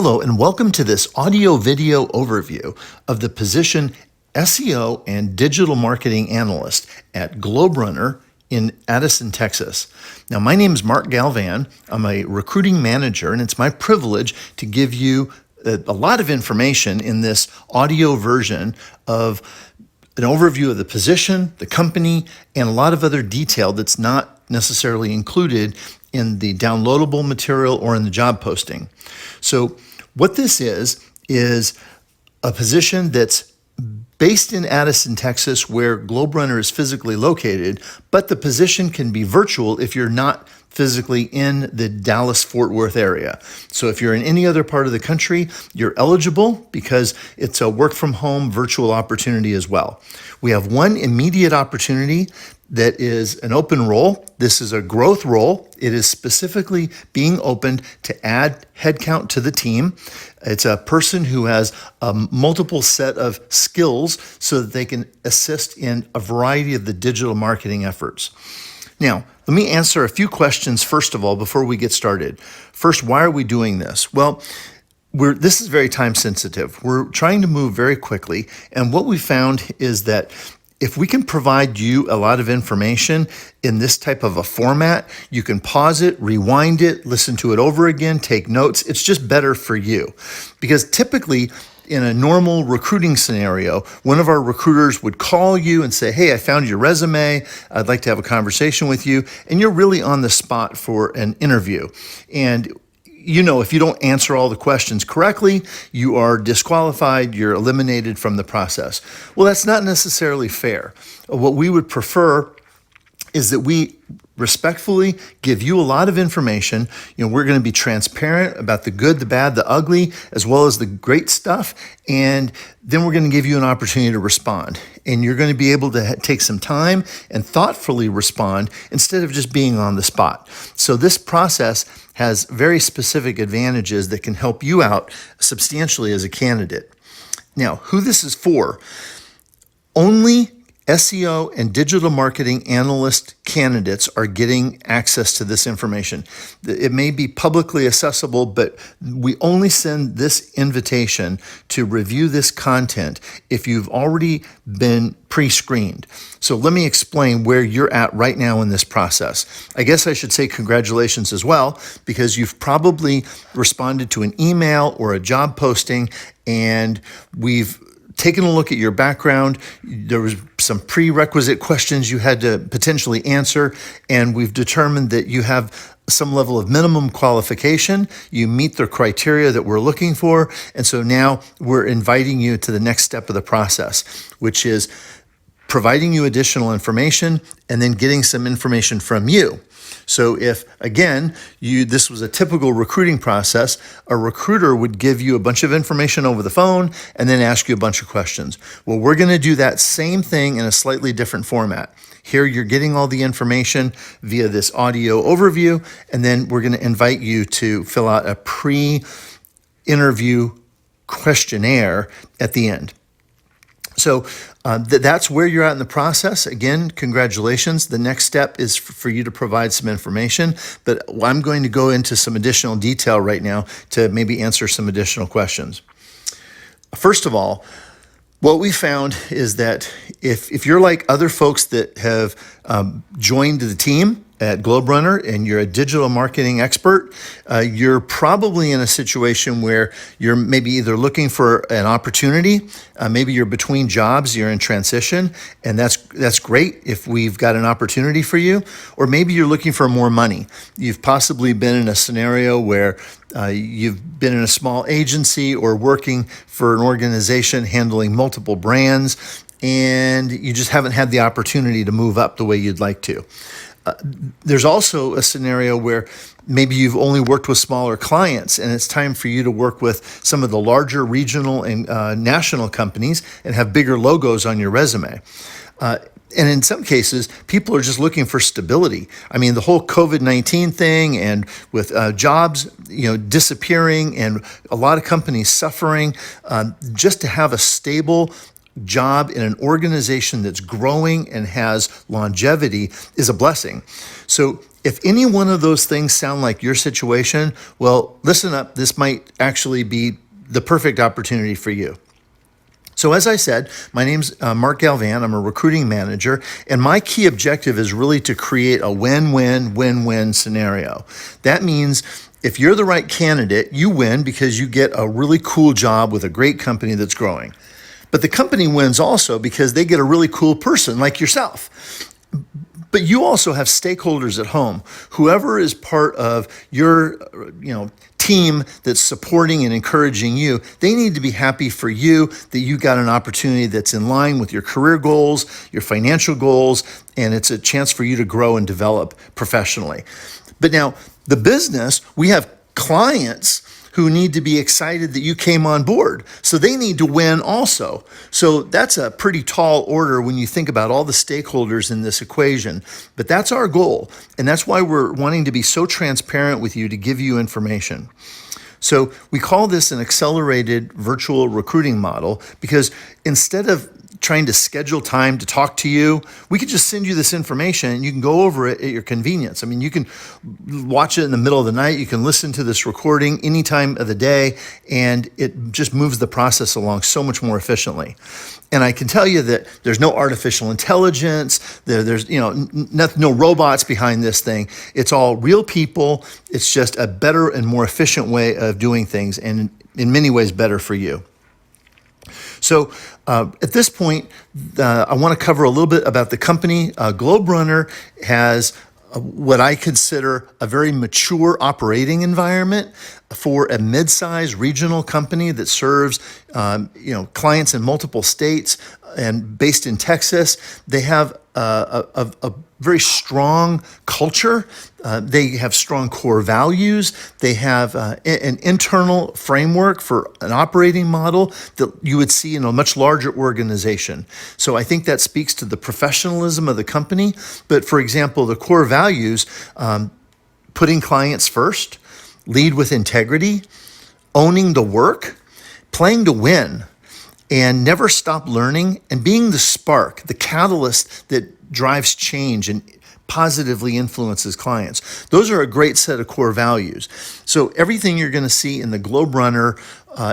Hello, and welcome to this audio-video overview of the position SEO and Digital Marketing Analyst at GlobeRunner in Addison, Texas. Now, my name is Mark Galvan. I'm a recruiting manager, and it's my privilege to give you a lot of information in this audio version of an overview of the position, the company, and a lot of other detail that's not necessarily included in the downloadable material or in the job posting. So what this is a position that's based in Addison, Texas, where GlobeRunner is physically located, but the position can be virtual if you're not physically in the Dallas-Fort Worth area. So if you're in any other part of the country, you're eligible because it's a work-from-home virtual opportunity as well. We have one immediate opportunity that is an open role. This is a growth role. It is specifically being opened to add headcount to the team. It's a person who has a multiple set of skills so that they can assist in a variety of the digital marketing efforts. Now, let me answer a few questions first of all before we get started. First, why are we doing this? Well, this is very time sensitive. We're trying to move very quickly, and what we found is that if we can provide you a lot of information in this type of a format, you can pause it, rewind it, listen to it over again, take notes. It's just better for you. Because typically, in a normal recruiting scenario, one of our recruiters would call you and say, hey, I found your resume. I'd like to have a conversation with you. And you're really on the spot for an interview. And you know, if you don't answer all the questions correctly, you are disqualified, you're eliminated from the process. Well, that's not necessarily fair. What we would prefer is that we respectfully give you a lot of information. You know, we're going to be transparent about the good, the bad, the ugly, as well as the great stuff. And then we're going to give you an opportunity to respond. And you're going to be able to take some time and thoughtfully respond instead of just being on the spot. So this process has very specific advantages that can help you out substantially as a candidate. Now, who this is for? Only SEO and digital marketing analyst candidates are getting access to this information. It may be publicly accessible, but we only send this invitation to review this content if you've already been pre-screened. So let me explain where you're at right now in this process. I guess I should say congratulations as well, because you've probably responded to an email or a job posting, and we've taken a look at your background. There was some prerequisite questions you had to potentially answer, and we've determined that you have some level of minimum qualification. You meet the criteria that we're looking for, and so now we're inviting you to the next step of the process, which is providing you additional information and then getting some information from you. So if, again, this was a typical recruiting process, a recruiter would give you a bunch of information over the phone and then ask you a bunch of questions. Well, we're going to do that same thing in a slightly different format. Here, you're getting all the information via this audio overview, and then we're going to invite you to fill out a pre-interview questionnaire at the end. So that's where you're at in the process. Again, congratulations. The next step is for you to provide some information, but I'm going to go into some additional detail right now to maybe answer some additional questions. First of all, what we found is that if you're like other folks that have joined the team at GlobeRunner and you're a digital marketing expert, you're probably in a situation where you're maybe either looking for an opportunity, maybe you're between jobs, you're in transition, and that's great if we've got an opportunity for you, or maybe you're looking for more money. You've possibly been in a scenario where you've been in a small agency or working for an organization handling multiple brands, and you just haven't had the opportunity to move up the way you'd like to. There's also a scenario where maybe you've only worked with smaller clients and it's time for you to work with some of the larger regional and national companies and have bigger logos on your resume. And in some cases, people are just looking for stability. I mean, the whole COVID-19 thing, and with jobs, disappearing and a lot of companies suffering, just to have a stable job in an organization that's growing and has longevity is a blessing. So if any one of those things sound like your situation, well, listen up. This might actually be the perfect opportunity for you. So as I said, my name's Mark Galvan. I'm a recruiting manager, and my key objective is really to create a win-win-win-win scenario. That means if you're the right candidate, you win because you get a really cool job with a great company that's growing. But the company wins also because they get a really cool person like yourself. But you also have stakeholders at home. Whoever is part of your, team that's supporting and encouraging you, they need to be happy for you that you got an opportunity that's in line with your career goals, your financial goals, and it's a chance for you to grow and develop professionally. But now, the business, we have clients who need to be excited that you came on board. So they need to win also. So that's a pretty tall order when you think about all the stakeholders in this equation. But that's our goal. And that's why we're wanting to be so transparent with you to give you information. So we call this an accelerated virtual recruiting model because instead of trying to schedule time to talk to you, we could just send you this information and you can go over it at your convenience. I mean, you can watch it in the middle of the night. You can listen to this recording any time of the day, and it just moves the process along so much more efficiently. And I can tell you that there's no artificial intelligence. There's no robots behind this thing. It's all real people. It's just a better and more efficient way of doing things, and in many ways better for you. So at this point, I want to cover a little bit about the company. GlobeRunner has what I consider a very mature operating environment for a mid-sized regional company that serves clients in multiple states and based in Texas. They have a very strong culture. They have strong core values. They have an internal framework for an operating model that you would see in a much larger organization. So I think that speaks to the professionalism of the company. But for example, the core values, putting clients first, lead with integrity, owning the work, playing to win, and never stop learning, and being the spark, the catalyst that drives change and positively influences clients. Those are a great set of core values. So everything you're going to see in the GlobeRunner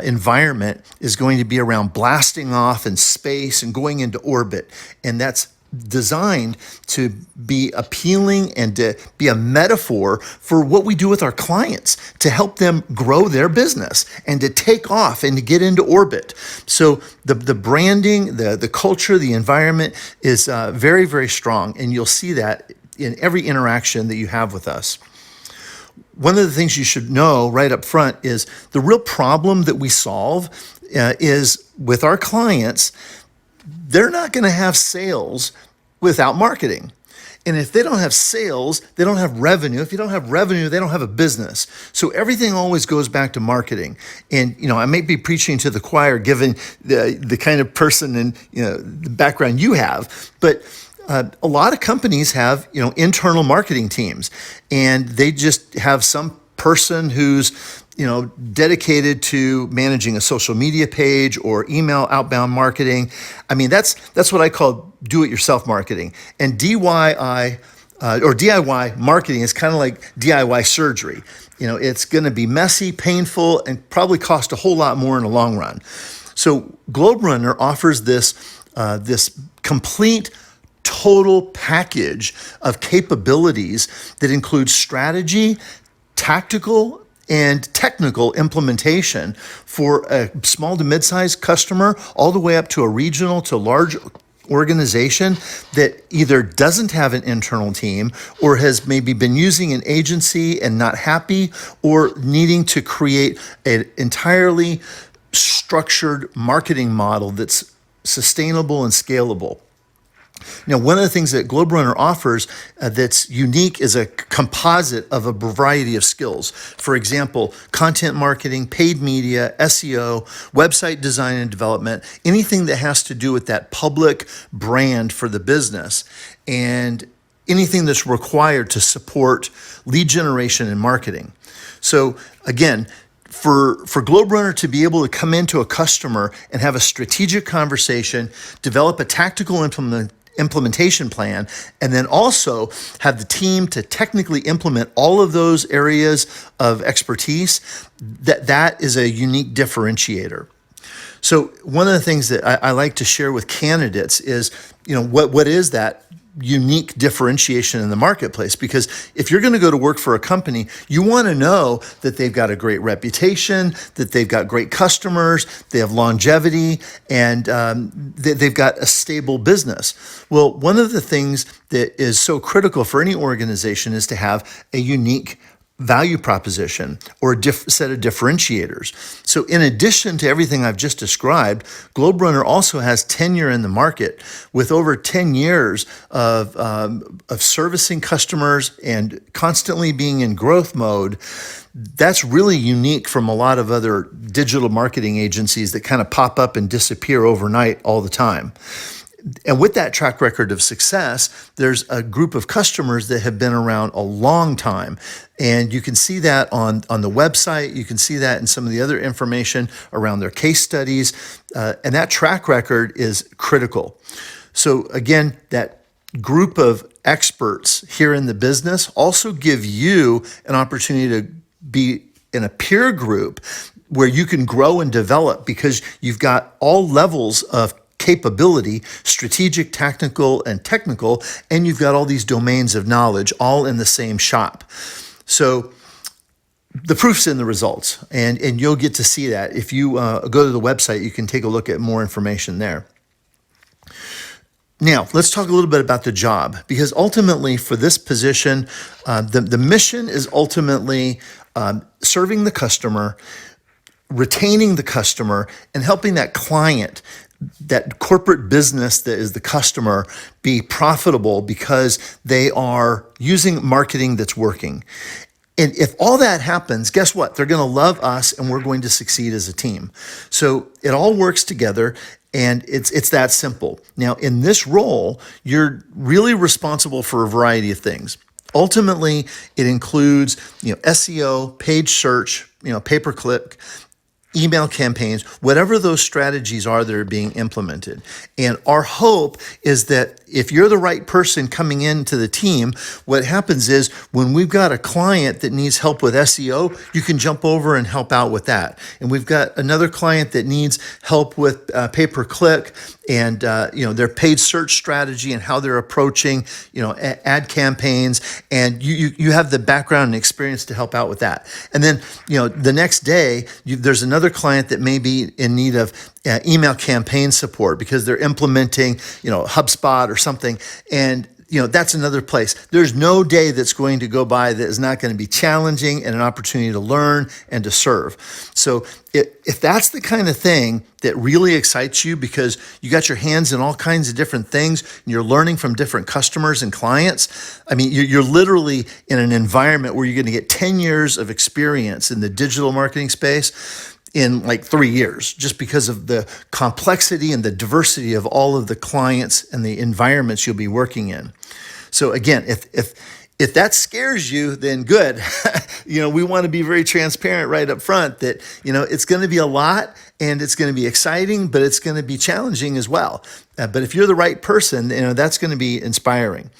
environment is going to be around blasting off in space and going into orbit. And that's designed to be appealing and to be a metaphor for what we do with our clients to help them grow their business and to take off and to get into orbit. So the branding, the culture, the environment is very, very strong, and you'll see that in every interaction that you have with us. One of the things you should know right up front is the real problem that we solve is with our clients. They're not going to have sales without marketing. And if they don't have sales, they don't have revenue. If you don't have revenue, they don't have a business. So everything always goes back to marketing. And, I may be preaching to the choir given the kind of person and, the background you have, but a lot of companies have, internal marketing teams, and they just have some person who's dedicated to managing a social media page or email outbound marketing. I mean, that's what I call do-it-yourself marketing. And DIY marketing is kind of like DIY surgery. It's going to be messy, painful, and probably cost a whole lot more in the long run. So GlobeRunner offers this complete total package of capabilities that includes strategy, tactical, and technical implementation for a small to mid-sized customer, all the way up to a regional to large organization that either doesn't have an internal team or has maybe been using an agency and not happy, or needing to create an entirely structured marketing model that's sustainable and scalable. Now, one of the things that GlobeRunner offers that's unique is a composite of a variety of skills. For example, content marketing, paid media, SEO, website design and development, anything that has to do with that public brand for the business, and anything that's required to support lead generation and marketing. So again, for Globe Runner to be able to come into a customer and have a strategic conversation, develop a tactical implementation plan, and then also have the team to technically implement all of those areas of expertise, that is a unique differentiator. So one of the things that I like to share with candidates is, what is that unique differentiation in the marketplace? Because if you're going to go to work for a company, you want to know that they've got a great reputation, that they've got great customers, they have longevity, and they've got a stable business. Well, one of the things that is so critical for any organization is to have a unique value proposition or a set of differentiators. So in addition to everything I've just described, Globe Runner also has tenure in the market with over 10 years of servicing customers and constantly being in growth mode. That's really unique from a lot of other digital marketing agencies that kind of pop up and disappear overnight all the time. And with that track record of success, there's a group of customers that have been around a long time. And you can see that on the website. You can see that in some of the other information around their case studies. And that track record is critical. So again, that group of experts here in the business also give you an opportunity to be in a peer group where you can grow and develop because you've got all levels of capability, strategic, tactical, and technical, and you've got all these domains of knowledge all in the same shop. So the proof's in the results, and you'll get to see that. If you go to the website, you can take a look at more information there. Now, let's talk a little bit about the job, because ultimately for this position, the mission is ultimately serving the customer, retaining the customer, and helping that client, that corporate business that is the customer, be profitable because they are using marketing that's working. And if all that happens, guess what? They're going to love us and we're going to succeed as a team. So it all works together, and it's that simple. Now, in this role, you're really responsible for a variety of things. Ultimately, it includes, SEO, page search, pay-per-click, email campaigns, whatever those strategies are that are being implemented. And our hope is that if you're the right person coming into the team, what happens is when we've got a client that needs help with SEO, you can jump over and help out with that. And we've got another client that needs help with pay-per-click and their paid search strategy and how they're approaching ad campaigns, and you have the background and experience to help out with that. And then the next day there's another client that may be in need of email campaign support because they're implementing HubSpot or something, and that's another place. There's no day that's going to go by that is not going to be challenging and an opportunity to learn and to serve. So if that's the kind of thing that really excites you because you got your hands in all kinds of different things and you're learning from different customers and clients, I mean, you're literally in an environment where you're going to get 10 years of experience in the digital marketing space in like 3 years, just because of the complexity and the diversity of all of the clients and the environments you'll be working in. So again, if that scares you, then good. We want to be very transparent right up front that, it's going to be a lot and it's going to be exciting, but it's going to be challenging as well. But if you're the right person, that's going to be inspiring.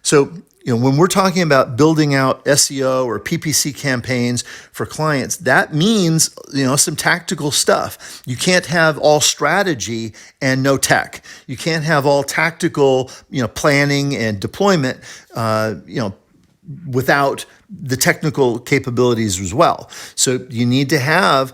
So, when we're talking about building out SEO or PPC campaigns for clients, that means, some tactical stuff. You can't have all strategy and no tech. You can't have all tactical, planning and deployment, without the technical capabilities as well. So you need to have,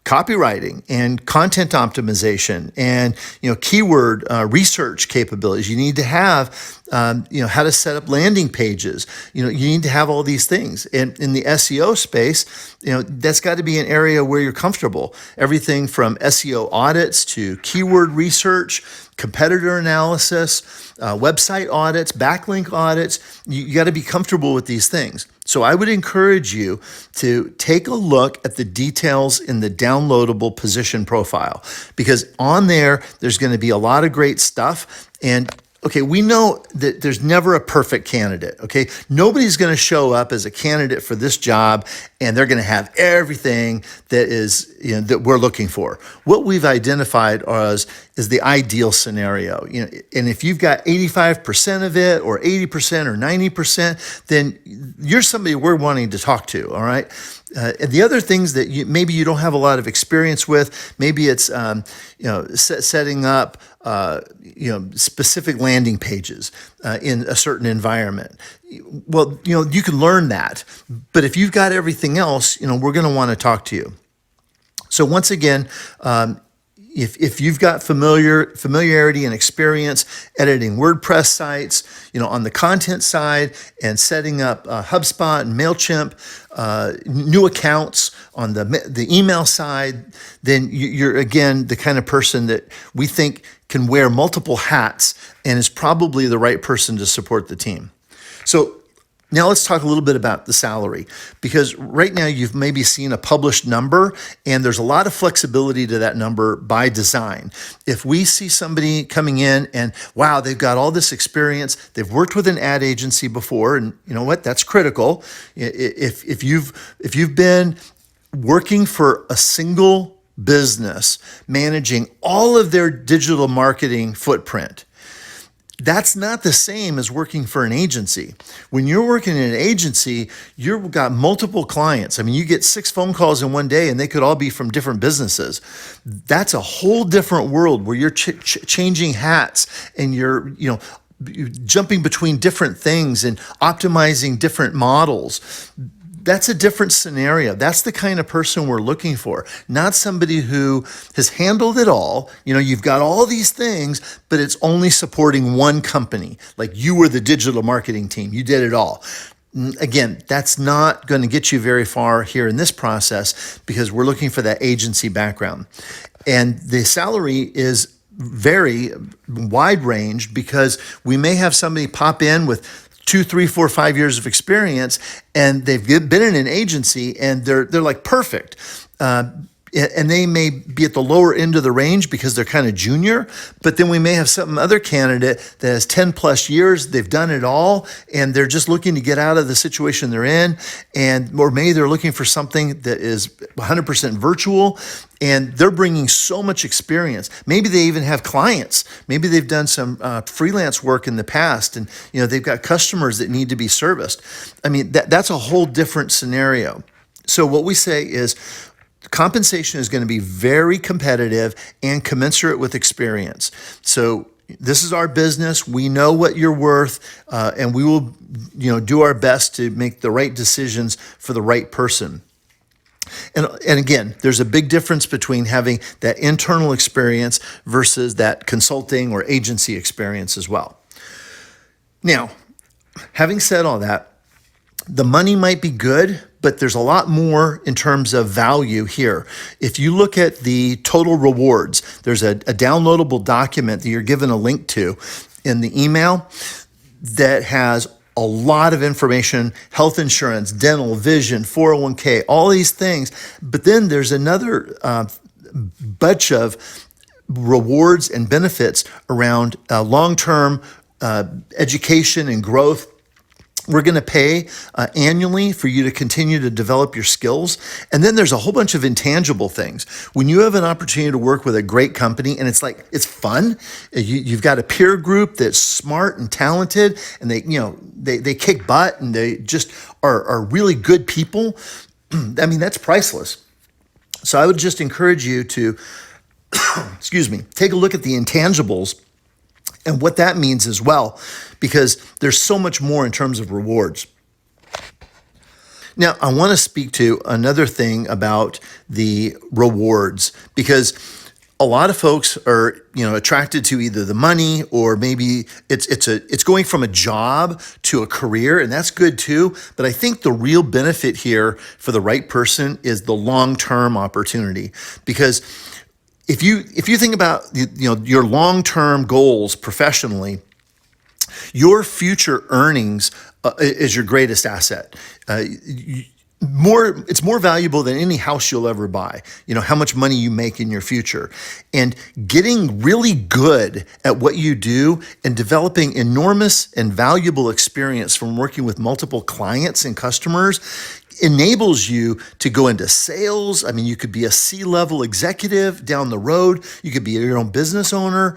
copywriting and content optimization and keyword research capabilities. You need to have how to set up landing pages. You need to have all these things. And in the SEO space, that's got to be an area where you're comfortable. Everything from SEO audits to keyword research, competitor analysis, website audits, backlink audits. You got to be comfortable with these things. So I would encourage you to take a look at the details in the downloadable position profile, because on there's going to be a lot of great stuff. And Okay, we know that there's never a perfect candidate, okay? Nobody's going to show up as a candidate for this job and they're going to have everything that is, that we're looking for. What we've identified is the ideal scenario. And if you've got 85% of it or 80% or 90%, then you're somebody we're wanting to talk to, all right? And the other things that maybe you don't have a lot of experience with, maybe it's setting up specific landing pages in a certain environment. Well, you can learn that, but if you've got everything else, we're going to want to talk to you. So once again, if you've got familiarity and experience editing WordPress sites, on the content side and setting up HubSpot and MailChimp, new accounts on the email side, then you're again the kind of person that we think can wear multiple hats and is probably the right person to support the team. So now let's talk a little bit about the salary, because right now you've maybe seen a published number and there's a lot of flexibility to that number by design. If we see somebody coming in and wow, they've got all this experience, they've worked with an ad agency before, and you know what, that's critical. If you've been working for a single business, managing all of their digital marketing footprint, that's not the same as working for an agency. When you're working in an agency, you've got multiple clients. I mean, you get 6 phone calls in one day and they could all be from different businesses. That's a whole different world where you're changing hats and you're, jumping between different things and optimizing different models. That's a different scenario. That's the kind of person we're looking for, not somebody who has handled it all. You've got all these things, but it's only supporting one company. Like you were the digital marketing team. You did it all. Again, that's not going to get you very far here in this process because we're looking for that agency background. And the salary is very wide range because we may have somebody pop in with 2, 3, 4, 5 years of experience, and they've been in an agency, and they're like perfect. And they may be at the lower end of the range because they're kind of junior, but then we may have some other candidate that has 10 plus years, they've done it all, and they're just looking to get out of the situation they're in, or maybe they're looking for something that is 100% virtual, and they're bringing so much experience. Maybe they even have clients. Maybe they've done some freelance work in the past, and they've got customers that need to be serviced. I mean, that's a whole different scenario. So what we say is, compensation is going to be very competitive and commensurate with experience. So this is our business. We know what you're worth, and we will, do our best to make the right decisions for the right person. And again, there's a big difference between having that internal experience versus that consulting or agency experience as well. Now, having said all that, the money might be good, but there's a lot more in terms of value here. If you look at the total rewards, there's a downloadable document that you're given a link to in the email that has a lot of information: health insurance, dental, vision, 401k, all these things. But then there's another bunch of rewards and benefits around long-term education and growth. We're going to pay annually for you to continue to develop your skills. And then there's a whole bunch of intangible things. When you have an opportunity to work with a great company and it's fun, you've got a peer group that's smart and talented, and they kick butt and they just are really good people. I mean, that's priceless. So I would just encourage you to, take a look at the intangibles and what that means as well, because there's so much more in terms of rewards. Now, I want to speak to another thing about the rewards, because a lot of folks are, attracted to either the money or maybe it's going from a job to a career, and that's good too. But I think the real benefit here for the right person is the long-term opportunity, because if you think about your long-term goals professionally, your future earnings is your greatest asset. it's more valuable than any house you'll ever buy. You know, how much money you make in your future. And getting really good at what you do and developing enormous and valuable experience from working with multiple clients and customers enables you to go into sales. I mean, you could be a C-level executive down the road. You could be your own business owner.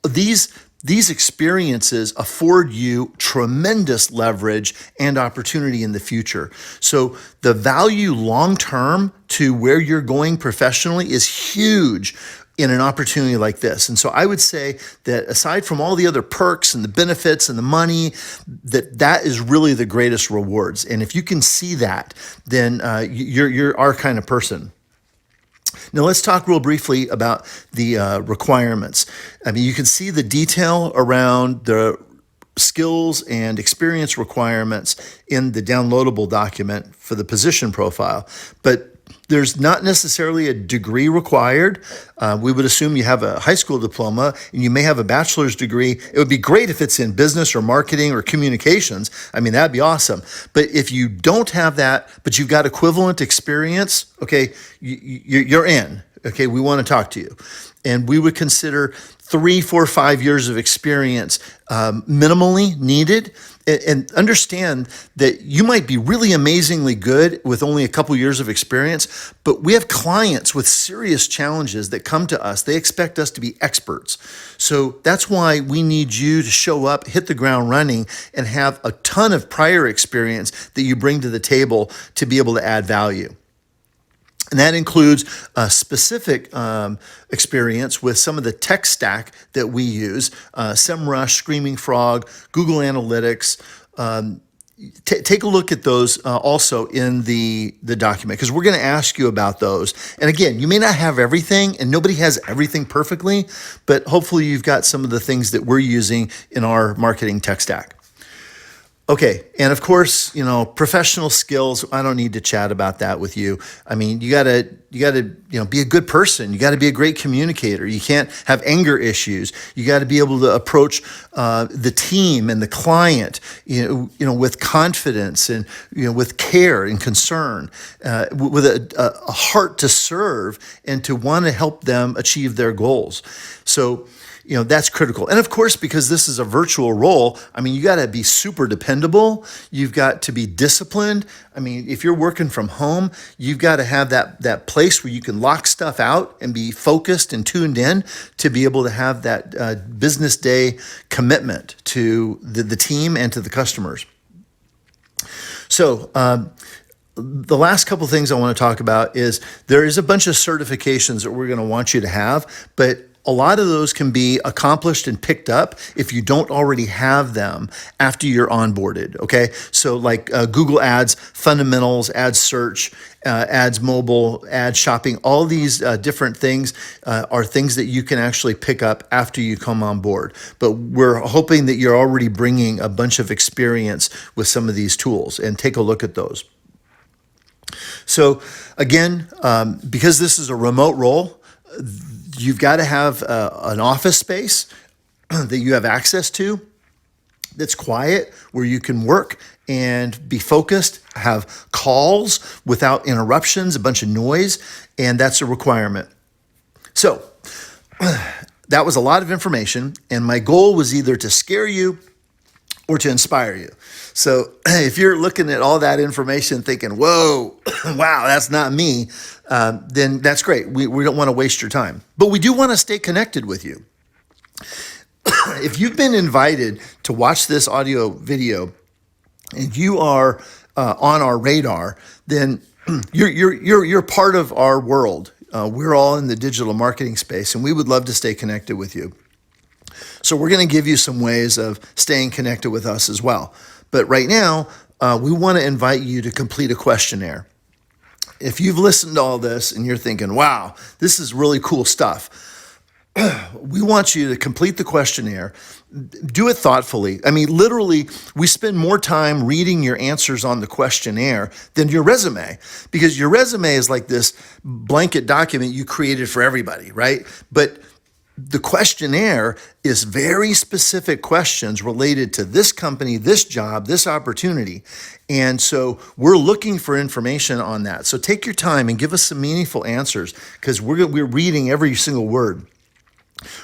These experiences afford you tremendous leverage and opportunity in the future. So the value long-term to where you're going professionally is huge in an opportunity like this. And so I would say that aside from all the other perks and the benefits and the money, that is really the greatest rewards. And if you can see that, then you're our kind of person. Now let's talk real briefly about the requirements. I mean, you can see the detail around the skills and experience requirements in the downloadable document for the position profile, but there's not necessarily a degree required. We would assume you have a high school diploma and you may have a bachelor's degree. It would be great if it's in business or marketing or communications. I mean, that'd be awesome. But if you don't have that, but you've got equivalent experience, okay, you're in. Okay, we want to talk to you. And we would consider 3, 4, 5 years of experience minimally needed. And understand that you might be really amazingly good with only a couple years of experience, but we have clients with serious challenges that come to us. They expect us to be experts. So that's why we need you to show up, hit the ground running, and have a ton of prior experience that you bring to the table to be able to add value. And that includes a specific experience with some of the tech stack that we use, SEMrush, Screaming Frog, Google Analytics. Take a look at those also in the document, because we're going to ask you about those. And again, you may not have everything, and nobody has everything perfectly, but hopefully you've got some of the things that we're using in our marketing tech stack. Okay, and of course, you know, professional skills, I don't need to chat about that with you. I mean, you gotta, be a good person. You gotta be a great communicator. You can't have anger issues. You gotta be able to approach the team and the client, with confidence and, with care and concern, with a heart to serve and to want to help them achieve their goals. So, that's critical. And of course, because this is a virtual role, I mean, you got to be super dependable. You've got to be disciplined. I mean, if you're working from home, you've got to have that place where you can lock stuff out and be focused and tuned in to be able to have that business day commitment to the team and to the customers. So, the last couple of things I want to talk about is there is a bunch of certifications that we're going to want you to have, but a lot of those can be accomplished and picked up if you don't already have them after you're onboarded, okay? So like Google Ads, Fundamentals, Ad Search, Ads Mobile, Ad Shopping, all these different things are things that you can actually pick up after you come on board. But we're hoping that you're already bringing a bunch of experience with some of these tools, and take a look at those. So again, because this is a remote role, you've got to have an office space that you have access to that's quiet, where you can work and be focused, have calls without interruptions, a bunch of noise, and that's a requirement. So that was a lot of information, and my goal was either to scare you or to inspire you. So if you're looking at all that information thinking, whoa, wow, that's not me, then that's great. We don't want to waste your time. But we do want to stay connected with you. If you've been invited to watch this audio video and you are on our radar, then you're part of our world. We're all in the digital marketing space, and we would love to stay connected with you. So we're going to give you some ways of staying connected with us as well. But right now, we want to invite you to complete a questionnaire. If you've listened to all this and you're thinking, wow, this is really cool stuff, we want you to complete the questionnaire. Do it thoughtfully. I mean, literally, we spend more time reading your answers on the questionnaire than your resume, because your resume is like this blanket document you created for everybody, right? But the questionnaire is very specific questions related to this company, this job, this opportunity. And so we're looking for information on that. So take your time and give us some meaningful answers, because we're reading every single word.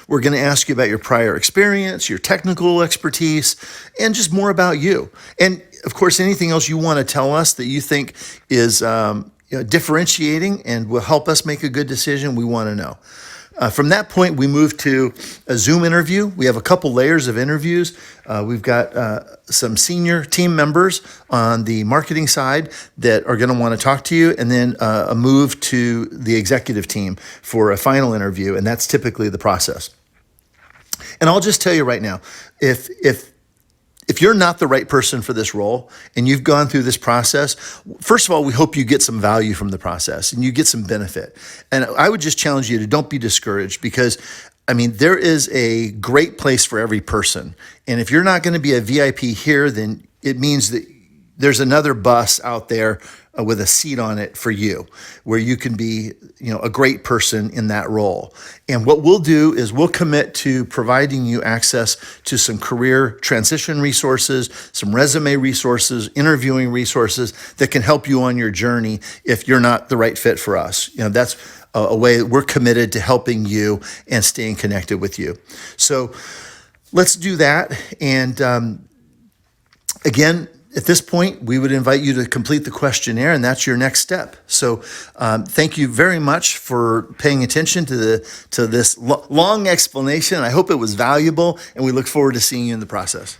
We're going to ask you about your prior experience, your technical expertise, and just more about you. And of course, anything else you want to tell us that you think is differentiating and will help us make a good decision, we want to know. From that point, we move to a Zoom interview. We have a couple layers of interviews. We've got some senior team members on the marketing side that are going to want to talk to you, and then a move to the executive team for a final interview, and that's typically the process. And I'll just tell you right now, if you're not the right person for this role and you've gone through this process, first of all, we hope you get some value from the process and you get some benefit. And I would just challenge you to don't be discouraged, because there is a great place for every person. And if you're not going to be a VIP here, then it means that there's another bus out there with a seat on it for you, where you can be, a great person in that role. And what we'll do is we'll commit to providing you access to some career transition resources, some resume resources, interviewing resources that can help you on your journey if you're not the right fit for us. That's a way that we're committed to helping you and staying connected with you. So let's do that. And again, at this point, we would invite you to complete the questionnaire, and that's your next step. So thank you very much for paying attention to this long explanation. I hope it was valuable, and we look forward to seeing you in the process.